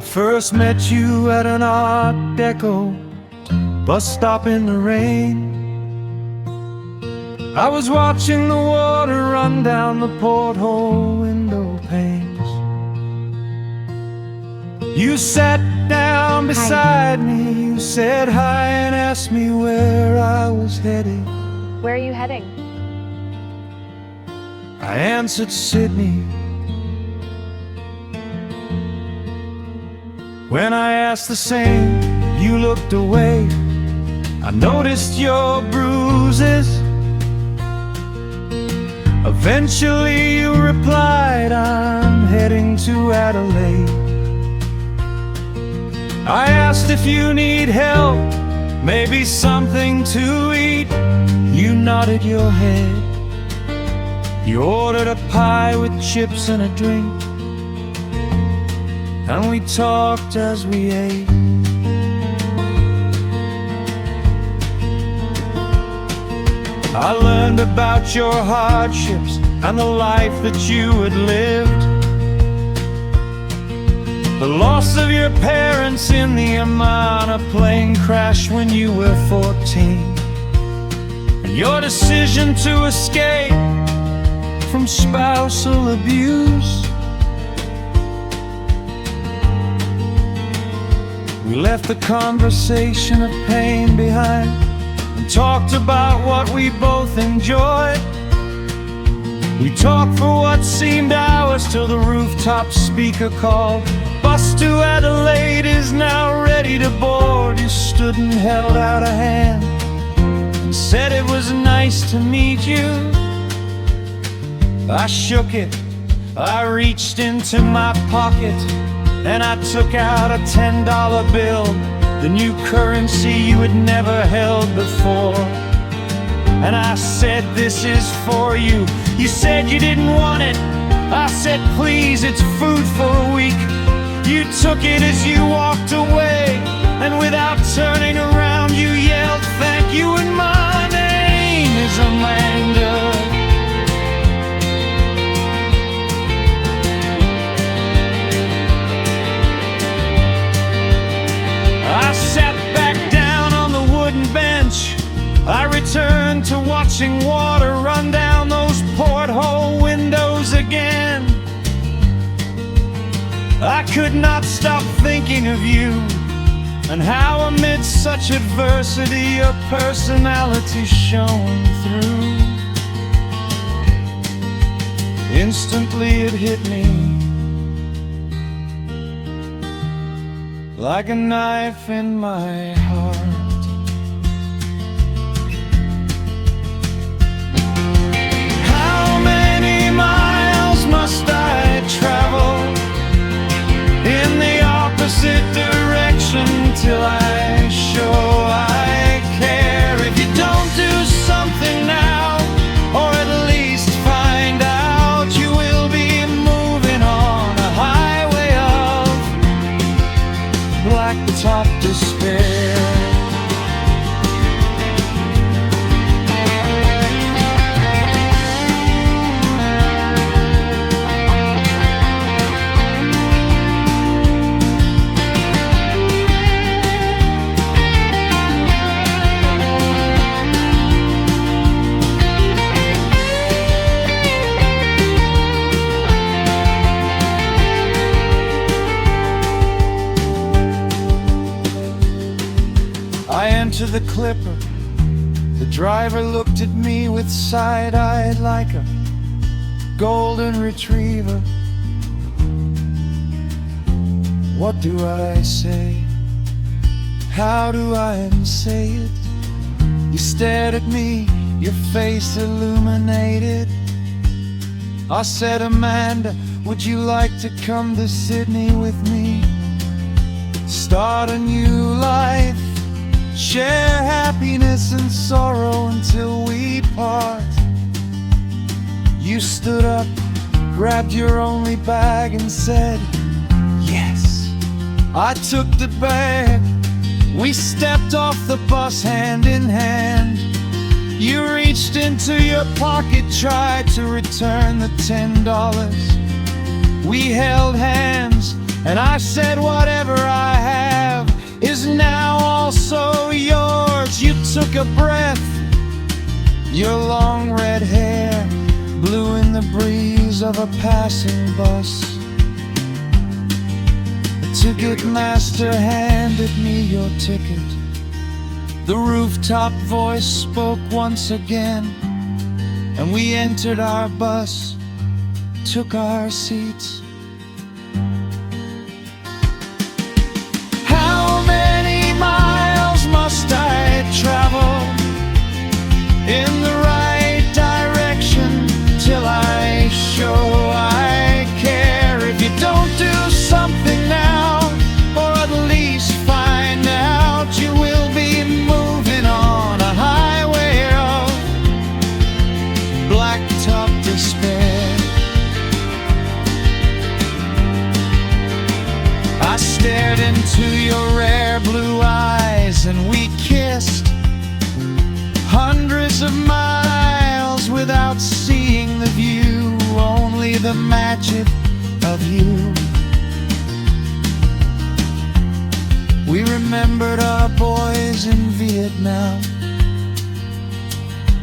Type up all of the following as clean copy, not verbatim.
First met you at an Art Deco bus stop in the rain. I was watching the water run down the porthole window panes. You sat down beside me, you said hi and asked me where I was heading. Where are you heading? I answered Sydney. When I asked the same, you looked away. I noticed your bruises. Eventually you replied, I'm heading to Adelaide. I asked if you need help, maybe something to eat. You nodded your head. You ordered a pie with chips and a drink, and we talked as we ate. I learned about your hardships and the life that you had lived, the loss of your parents in the Amana plane crash when you were 14, and your decision to escape from spousal abuse. We left the conversation of pain behind and talked about what we both enjoyed. We talked for what seemed hours till the rooftop speaker called. Bus to Adelaide is now ready to board. You stood and held out a hand and said it was nice to meet you. I shook it, I reached into my pocket, and I took out a $10 bill, the new currency you had never held before. And I said, this is for you. You said you didn't want it. I said, please, it's food for a week. You took it as you walked away, and without turning around you yelled, thank you, and my name is Amanda. I sat back down on the wooden bench. I returned to watching water run down those porthole windows again. I could not stop thinking of you, and how amid such adversity your personality shone through. Instantly it hit me like a knife in my heart. How many miles must I travel in the opposite direction till I show I care? If you don't do something now, or at least find out, you will be moving on a highway of blacktop despair. I entered the Clipper. The driver looked at me with side-eyed like a golden retriever. What do I say? How do I say it? You stared at me, your face illuminated. I said, Amanda, would you like to come to Sydney with me? Start a new life, share happiness and sorrow until we part. You stood up, grabbed your only bag and said, yes. I took the bag, we stepped off the bus hand in hand. You reached into your pocket, tried to return the $10. We held hands, And I said, whatever I have is now also yours. You took a breath, your long red hair blew in the breeze of a passing bus. The ticket master handed me your ticket. The rooftop voice spoke once again, and we entered our bus, took our seats. How many miles must I travel in the right direction till I show I care? If you don't do something now, or at least find out, you will be moving on a highway of blacktop despair. I stared into your rare blue eyes and we kissed hundreds of miles without seeing the view, only the magic of you. We remembered our boys in Vietnam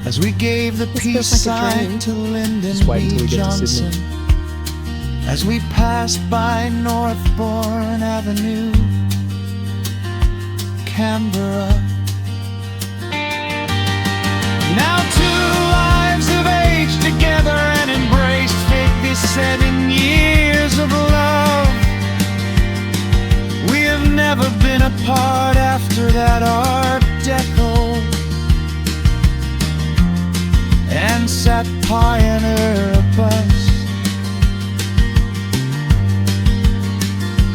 as we gave the peace sign to Lyndon B. Johnson, as we passed by Northbourne Avenue, Canberra. Now 2 lives have aged together and embraced 57 years of love. We have never been apart after that Art Deco, and sat Pioneer a bus.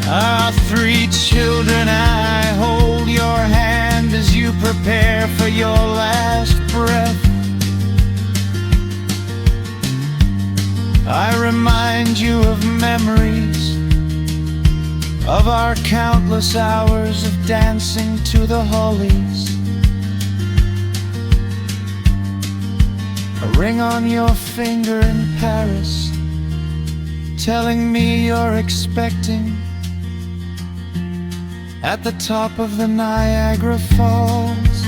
Our 3 children, I hold your hand as you prepare for your last breath. I remind you of memories of our countless hours of dancing to the Hollies. A ring on your finger in Paris, telling me you're expecting at the top of the Niagara Falls.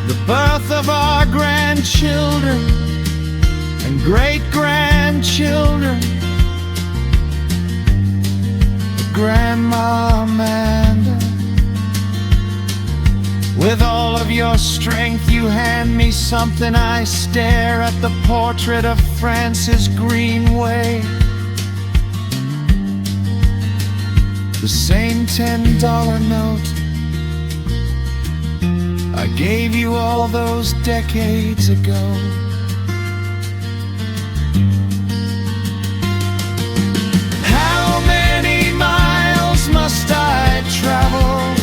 The birth of our grandchildren and great-grandchildren. Grandma Amanda, with all of your strength you hand me something. I stare at the portrait of Francis Greenway, the same $10 note I gave you all those decades ago. How many miles must I travel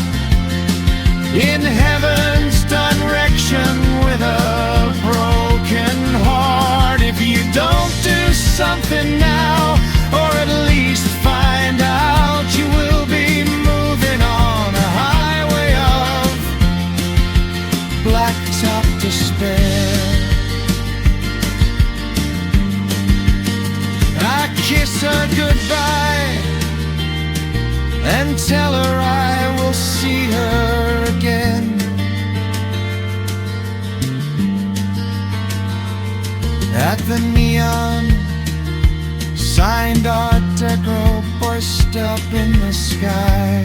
in heaven's direction with a broken heart? If you don't do something now, or at least find out, you will be moving on a highway of blacktop despair. I kiss her goodbye and tell her I will see her again. At the neon signed Art Deco burst up in the sky.